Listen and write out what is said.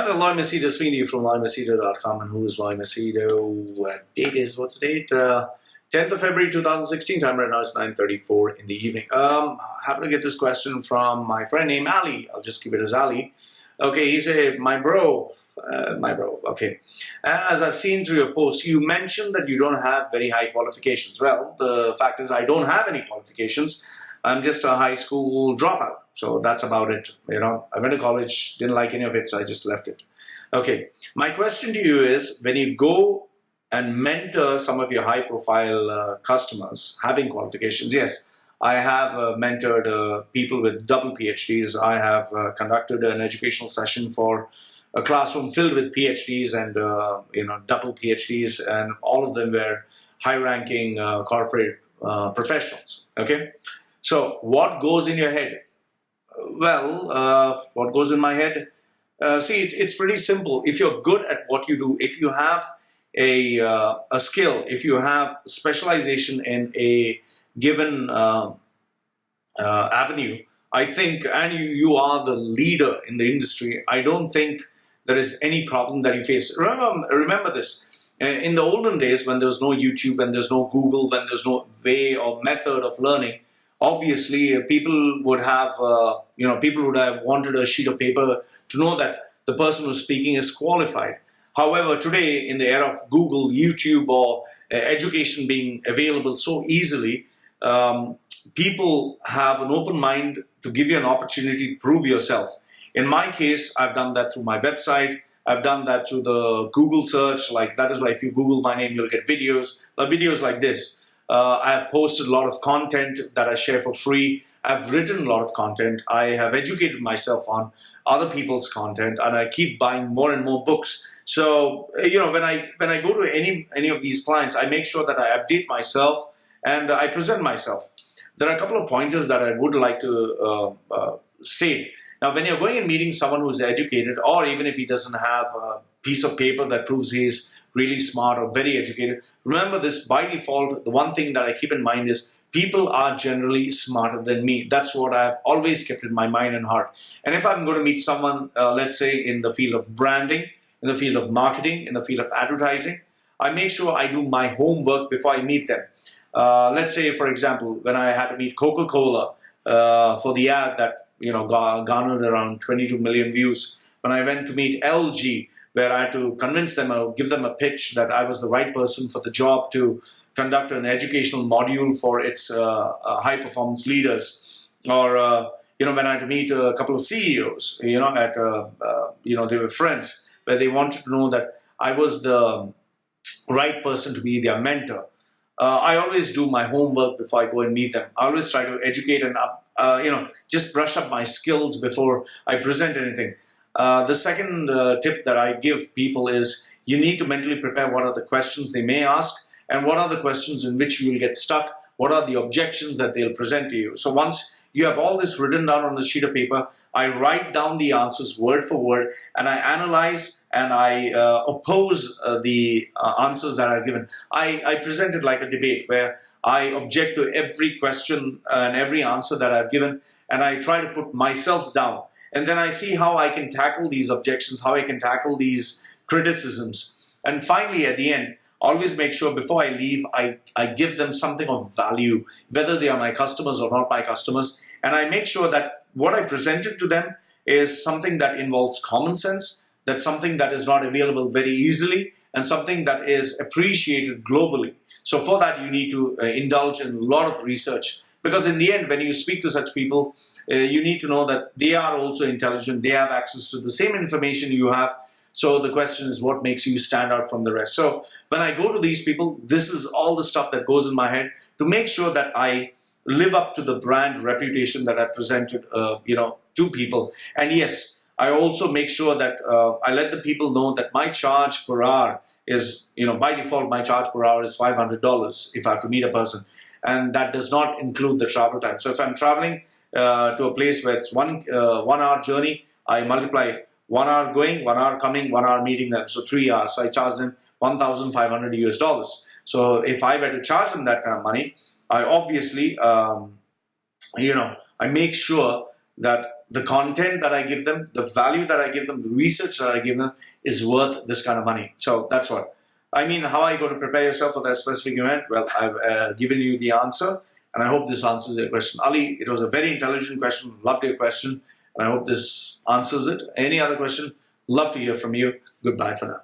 Hi there, Loy Machedo, Sweeney from LoyMachedo.com. And who is Loy Machedo? Date is, what's the date? 10th of February 2016. Time right now is 9:34 in the evening. Happen to get this question from my friend named Ali. I'll just keep it as Ali. Okay, he said, my bro. Okay. As I've seen through your post, you mentioned that you don't have very high qualifications. Well, the fact is I don't have any qualifications. I'm just a high school dropout. So that's about it. You know, I went to college, didn't like any of it, so I just left it. Okay. My question to you is, when you go and mentor some of your high-profile customers having qualifications, yes, I have mentored people with double PhDs. I have conducted an educational session for a classroom filled with PhDs and double PhDs, and all of them were high-ranking corporate professionals. Okay. So what goes in your head? Well, what goes in my head? See, it's pretty simple. If you're good at what you do, if you have a skill, if you have specialization in a given avenue, I think, and you are the leader in the industry, I don't think there is any problem that you face. Remember this. In the olden days, when there was no YouTube, when there's no Google, when there's no way or method of learning, obviously, people would have wanted a sheet of paper to know that the person who's speaking is qualified. However, today, in the era of Google, YouTube, or education being available so easily, people have an open mind to give you an opportunity to prove yourself. In my case, I've done that through my website. I've done that through the Google search. Like, that is why if you Google my name, you'll get videos like this. I have posted a lot of content that I share for free. I've written a lot of content. I have educated myself on other people's content, and I keep buying more and more books. So, when I go to any of these clients, I make sure that I update myself and I present myself. There are a couple of pointers that I would like to state. Now, when you're going and meeting someone who's educated, or even if he doesn't have a piece of paper that proves he's really smart or very educated, remember this, by default, the one thing that I keep in mind is people are generally smarter than me. That's what I've always kept in my mind and heart. And if I'm going to meet someone, let's say in the field of branding, in the field of marketing, in the field of advertising, I make sure I do my homework before I meet them. Let's say, for example, when I had to meet Coca-Cola for the ad that garnered around 22 million views, when I went to meet LG, where I had to convince them or give them a pitch that I was the right person for the job to conduct an educational module for its high-performance leaders. Or, when I had to meet a couple of CEOs, they were friends, where they wanted to know that I was the right person to be their mentor. I always do my homework before I go and meet them. I always try to educate and just brush up my skills before I present anything. The second tip that I give people is you need to mentally prepare what are the questions they may ask and what are the questions in which you will get stuck, what are the objections that they'll present to you. So once you have all this written down on a sheet of paper, I write down the answers word for word, and I analyze and I oppose the answers that are given. I present it like a debate where I object to every question and every answer that I've given, and I try to put myself down. And then I see how I can tackle these objections, how I can tackle these criticisms. And finally, at the end, always make sure before I leave, I give them something of value, whether they are my customers or not my customers. And I make sure that what I presented to them is something that involves common sense, that's something that is not available very easily, and something that is appreciated globally. So for that, you need to indulge in a lot of research. Because in the end, when you speak to such people, you need to know that they are also intelligent. They have access to the same information you have. So the question is, what makes you stand out from the rest? So when I go to these people, this is all the stuff that goes in my head to make sure that I live up to the brand reputation that I presented, to people. And yes, I also make sure that I let the people know that my charge per hour is, by default, my charge per hour is $500 if I have to meet a person. And that does not include the travel time. So if I'm traveling to a place where it's 1 hour journey, I multiply 1 hour going, 1 hour coming, 1 hour meeting them. So 3 hours. So I charge them $1,500 US. So if I were to charge them that kind of money, I obviously, I make sure that the content that I give them, the value that I give them, the research that I give them is worth this kind of money. So that's what. I mean, how are you going to prepare yourself for that specific event? Well, I've given you the answer, and I hope this answers your question. Ali, it was a very intelligent question. Loved your question, and I hope this answers it. Any other question? Love to hear from you. Goodbye for now.